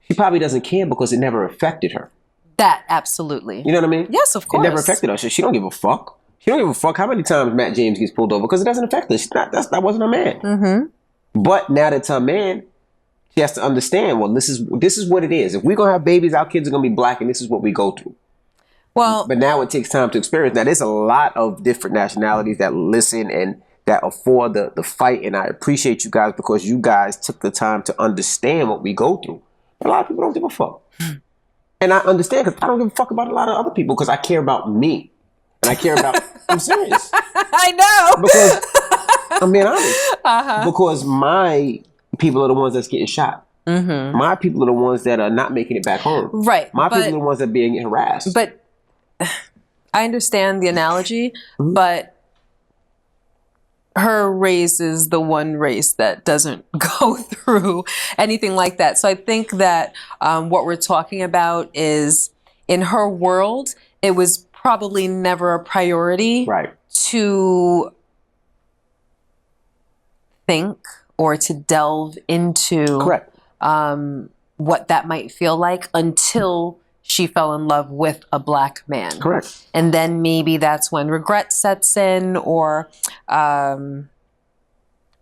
she probably doesn't care because it never affected her. That absolutely. You know what I mean? Yes, of course. It never affected her. She don't give a fuck. She don't give a fuck how many times Matt James gets pulled over because it doesn't affect her. That wasn't her man. But now that it's her man, she has to understand, well, this is what it is. If we're going to have babies, our kids are going to be Black and this is what we go through. Well, but now it takes time to experience. Now, there's a lot of different nationalities that listen and that afford the fight. And I appreciate you guys because you guys took the time to understand what we go through. But a lot of people don't give a fuck. And I understand because I don't give a fuck about a lot of other people because I care about me. And I care about, I'm serious. I know. Because, I'm being honest. Because my people are the ones that's getting shot. My people are the ones that are not making it back home. Right. My people are the ones that are being harassed. But I understand the analogy, but her race is the one race that doesn't go through anything like that. So I think that what we're talking about is, in her world, it was probably never a priority to think or to delve into what that might feel like until she fell in love with a black man. Correct. And then maybe that's when regret sets in, or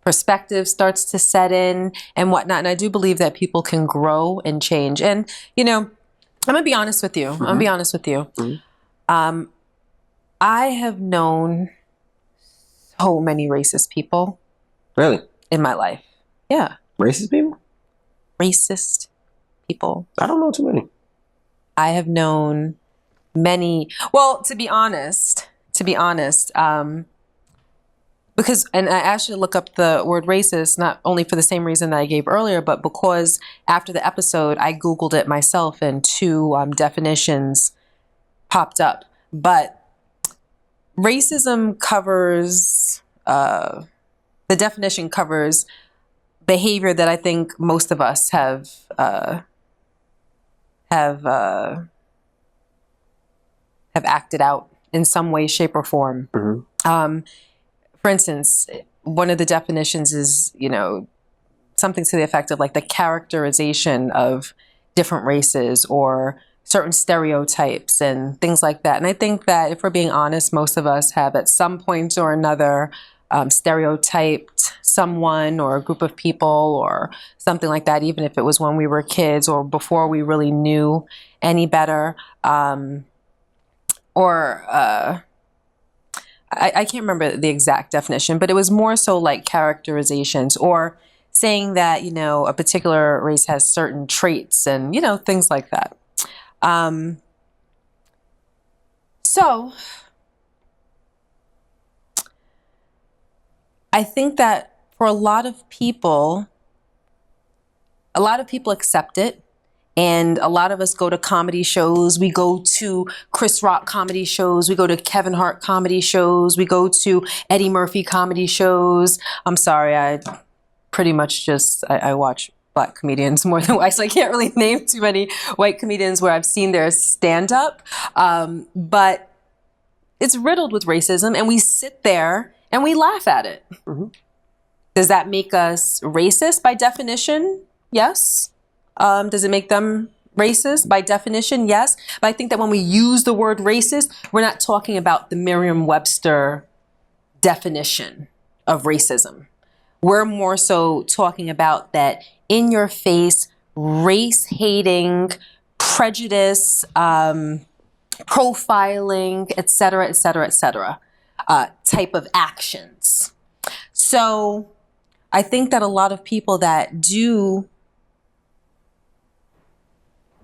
perspective starts to set in and whatnot. And I do believe that people can grow and change. And, you know, I'm going to be honest with you. I'm going to be honest with you. I have known so many racist people. Really? In my life. Yeah. Racist people? Racist people. I don't know too many. I have known many. Well, to be honest, because, and I actually look up the word racist, not only for the same reason that I gave earlier, but because after the episode, I Googled it myself and 2 definitions popped up. But racism covers, the definition covers behavior that I think most of us have acted out in some way, shape, or form. For instance, one of the definitions is, you know, something to the effect of like the characterization of different races or certain stereotypes and things like that. And I think that if we're being honest, most of us have at some point or another stereotyped someone or a group of people or something like that, even if it was when we were kids or before we really knew any better. I can't remember the exact definition, but it was more so like characterizations or saying that, you know, a particular race has certain traits and, you know, things like that. So I think that for a lot of people accept it. And a lot of us go to comedy shows. We go to Chris Rock comedy shows. We go to Kevin Hart comedy shows. We go to Eddie Murphy comedy shows. I'm sorry, I pretty much just, I watch black comedians more than white, so I can't really name too many white comedians where I've seen their stand-up. But it's riddled with racism, and we sit there and we laugh at it. Does that make us racist by definition? Yes. Does it make them racist? By definition, yes. But I think that when we use the word racist, we're not talking about the Merriam-Webster definition of racism. We're more so talking about that in-your-face, race-hating, prejudice, profiling, et cetera, type of actions. So I think that a lot of people that do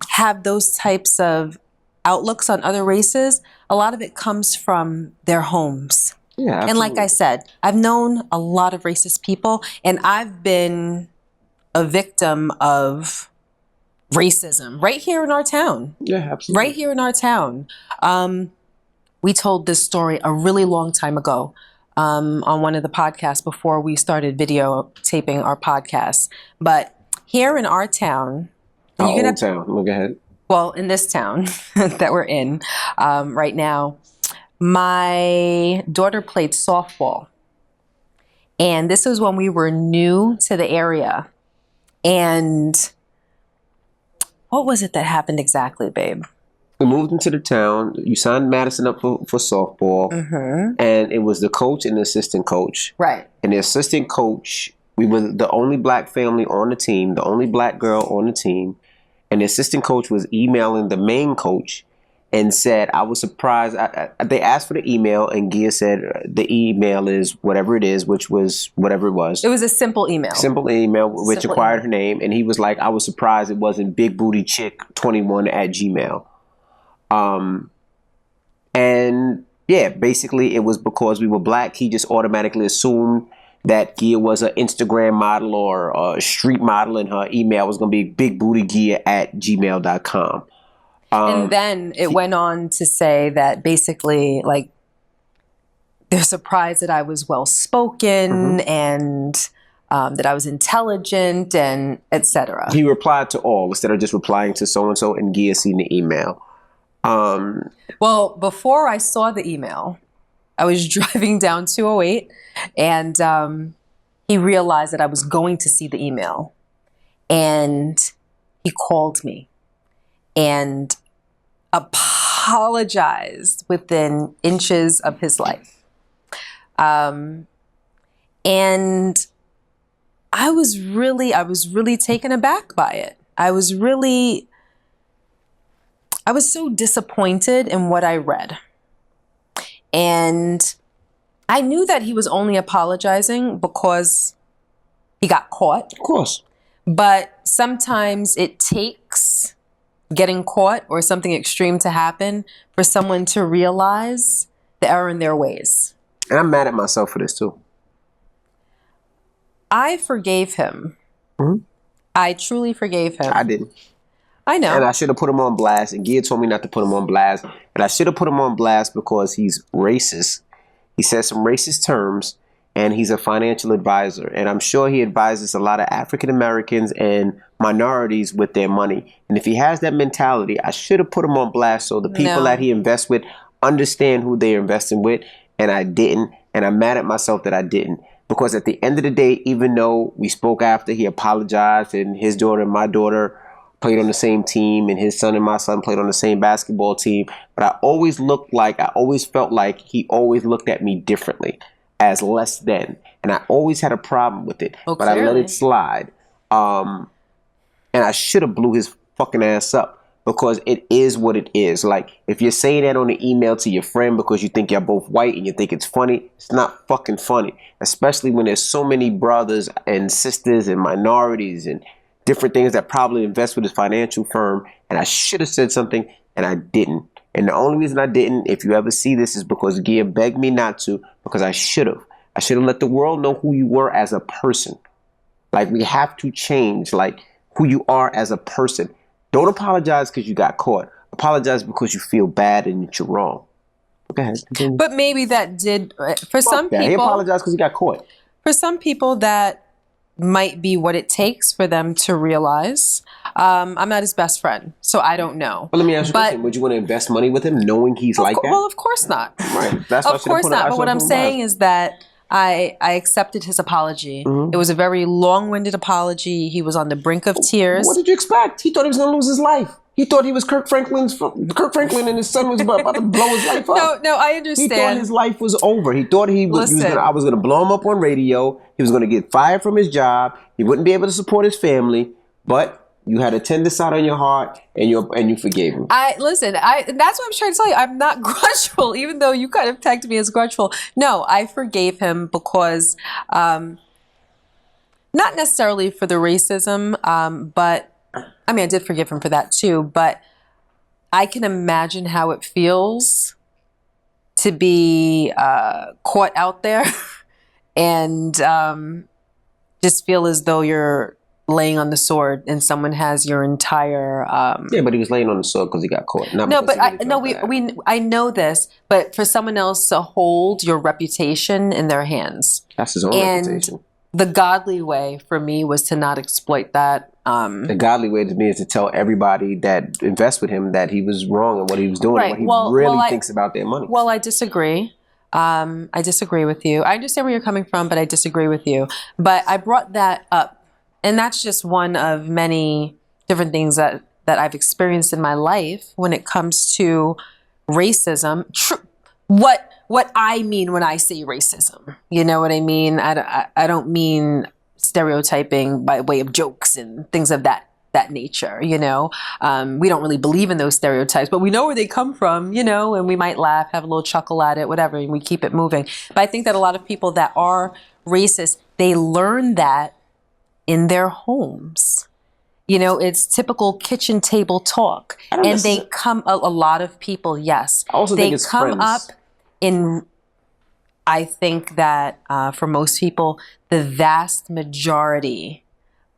have those types of outlooks on other races, a lot of it comes from their homes. Yeah, absolutely. And like I said, I've known a lot of racist people, and I've been a victim of racism right here in our town. Yeah, absolutely. Right here in our town. We told this story a really long time ago on one of the podcasts before we started videotaping our podcast. But here in our town, Old town. Look ahead. well, in this town that we're in right now, my daughter played softball. And this was when we were new to the area. And what was it that happened exactly, babe? We moved into the town. You signed Madison up for softball. And it was the coach and the assistant coach. Right. And the assistant coach, we were the only black family on the team, the only black girl on the team. And the assistant coach was emailing the main coach and said, I was surprised. They asked for the email, and Gia said the email is whatever it is, which was whatever it was. It was a simple email. Which acquired her name. And he was like, I was surprised it wasn't Big Booty Chick 21 at Gmail. And yeah, basically it was because we were black. He just automatically assumed that Gia was an Instagram model or a street model, and her email was going to be bigbootygia@gmail.com. And then it went on to say that basically, like, they're surprised that I was well spoken and that I was intelligent and etc. He replied to all instead of just replying to so and so, and Gia seen the email. Well, before I saw the email, I was driving down 208 and he realized that I was going to see the email. And he called me and apologized within inches of his life. And I was really taken aback by it. I was so disappointed in what I read. And I knew that he was only apologizing because he got caught. Of course. But sometimes it takes getting caught or something extreme to happen for someone to realize the error in their ways. And I'm mad at myself for this too. I forgave him. I truly forgave him. I didn't. I know. And I should have put him on blast. And Gia told me not to put him on blast. And I should have put him on blast because he's racist. He says some racist terms. And he's a financial advisor. And I'm sure he advises a lot of African Americans and minorities with their money. And if he has that mentality, I should have put him on blast so the people that he invests with understand who they're investing with. And I didn't. And I'm mad at myself that I didn't. Because at the end of the day, even though we spoke after, he apologized, and his daughter and my daughter played on the same team, and his son and my son played on the same basketball team. But I always felt like he always looked at me differently, as less than. And I always had a problem with it. Oh, but I let it slide. And I should have blew his fucking ass up. Because it is what it is. Like, if you're saying that on an email to your friend because you think you're both white and you think it's funny, it's not fucking funny. Especially when there's so many brothers and sisters and minorities and different things that probably invest with his financial firm. And I should have said something, and I didn't. And the only reason I didn't, if you ever see this, is because Gia begged me not to, because I should have. I should have let the world know who you were as a person. Like, we have to change, like, who you are as a person. Don't apologize because you got caught. Apologize because you feel bad and that you're wrong. Go ahead. Continue. But maybe that did, for some people. He apologized because he got caught. For some people, that might be what it takes for them to realize. I'm not his best friend, so I don't know. But let me ask you a question. Would you want to invest money with him knowing he's like that? Well, of course not. Right. That's Of course not. But what I'm saying is that I accepted his apology. It was a very long-winded apology. He was on the brink of tears. What did you expect? He thought he was going to lose his life. He thought he was Kirk Franklin and his son was about to blow his life up. No, I understand. He thought his life was over. He thought I was going to blow him up on radio. He was going to get fired from his job. He wouldn't be able to support his family. But you had a tender side on your heart, and you forgave him. That's what I'm trying to tell you. I'm not grudgeful, even though you kind of tagged me as grudgeful. No, I forgave him because, not necessarily for the racism, but I mean, I did forgive him for that too. But I can imagine how it feels to be caught out there and just feel as though you're laying on the sword and someone has your entire yeah, but he was laying on the sword because he got caught. I know this, but for someone else to hold your reputation in their hands, that's his own reputation. The godly way for me was to not exploit that. The godly way to me is to tell everybody that invests with him that he was wrong and what he was doing and what he really thinks about their money. Well, I disagree. I disagree with you. I understand where you're coming from, but I disagree with you. But I brought that up. And that's just one of many different things that I've experienced in my life when it comes to racism. What I mean when I say racism, you know what I mean? I don't mean stereotyping by way of jokes and things of that nature, you know? We don't really believe in those stereotypes, but we know where they come from, you know, and we might laugh, have a little chuckle at it, whatever, and we keep it moving. But I think that a lot of people that are racist, they learn that in their homes. You know, it's typical kitchen table talk. And they come, a lot of people, yes. I also think it's come friends. up in, I think that for most people, the vast majority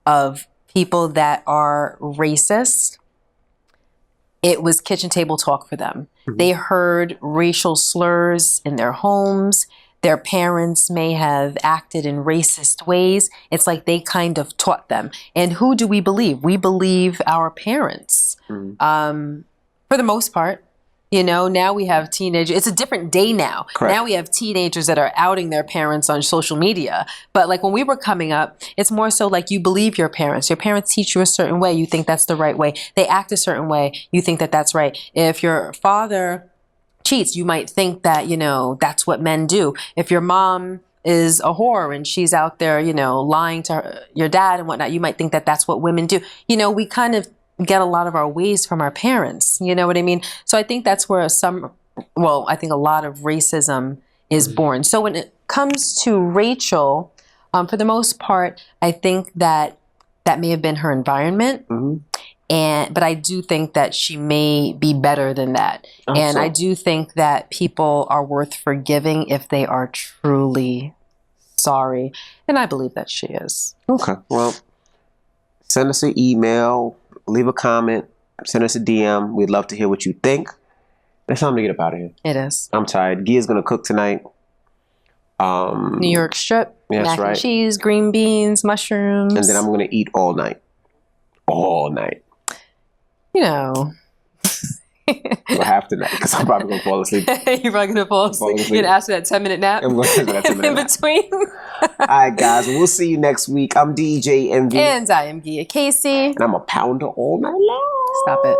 of people that are racist, it was kitchen table talk for them. They heard racial slurs in their homes. their parents may have acted in racist ways. It's like they kind of taught them. And who do we believe? We believe our parents, for the most part. You know, now we have teenagers. It's a different day now. Correct. Now we have teenagers that are outing their parents on social media. But like when we were coming up, it's more so like you believe your parents. Your parents teach you a certain way. You think that's the right way. They act a certain way. You think that that's right. If your father cheats, you might think that, you know, that's what men do. If your mom is a whore and she's out there, you know, lying to your dad and whatnot, you might think that that's what women do. You know, we kind of get a lot of our ways from our parents. You know what I mean? So I think that's where I think a lot of racism is born. So when it comes to Rachel, for the most part, I think that may have been her environment. But I do think that she may be better than that. And I do think that people are worth forgiving if they are truly sorry. And I believe that she is. Okay. Well, send us an email, leave a comment, send us a DM. We'd love to hear what you think. It's time to get up out of here. It is. I'm tired. Gia's going to cook tonight. New York strip, That's mac right. and cheese, green beans, mushrooms. And then I'm going to eat all night. All night. You know. Well, half the night, because I'm probably going to fall asleep. You're probably going to fall asleep. You're going to ask for that 10-minute nap I'm going to that 10-minute in nap. between. All right, guys. We'll see you next week. I'm DJ MV. And I am Gia Casey. And I'm a pounder all night long. Stop it.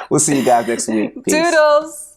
We'll see you guys next week. Peace. Doodles.